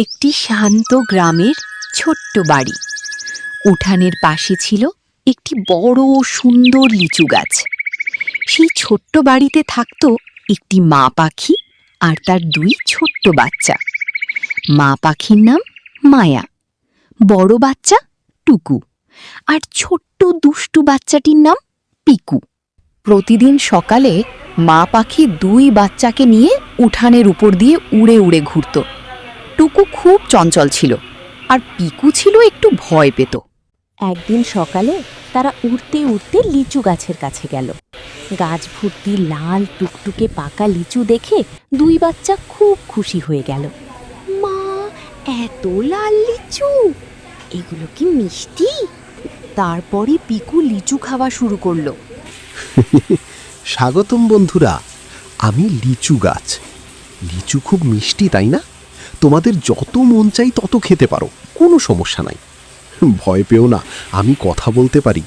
একটি শান্ত গ্রামের ছোট্ট বাড়ি। উঠানের পাশে ছিল একটি বড় সুন্দর লিচু গাছ। সেই ছোট্ট বাড়িতে থাকত একটি মা পাখি আর তার দুই ছোট্ট বাচ্চা। মা পাখির নাম মায়া, বড় বাচ্চা টুকু, আর ছোট্ট দুষ্টু বাচ্চাটির নাম পিকু। প্রতিদিন সকালে মা পাখি দুই বাচ্চাকে নিয়ে উঠানের উপর দিয়ে উড়ে উড়ে ঘুরত। টুকু খুব চঞ্চল ছিল আর পিকু ছিল একটু ভয় পেত। একদিন সকালে তারা উড়তে উড়তে লিচু গাছের কাছে গেল। গাছ ভর্তি লাল টুকটুকে পাকা লিচু দেখে দুই বাচ্চা খুব খুশি হয়ে গেল। মা, এত লাল লিচু, এগুলো কি মিষ্টি? তারপরে পিকু লিচু খাওয়া শুরু করলো। স্বাগতম বন্ধুরা, আমি লিচু গাছ। লিচু খুব মিষ্টি, তাই না? তোমাদের যত মন চাই তত খেতে পারো, কোনো সমস্যা নাই। ভয় পেও না, আমি কথা বলতে পারি।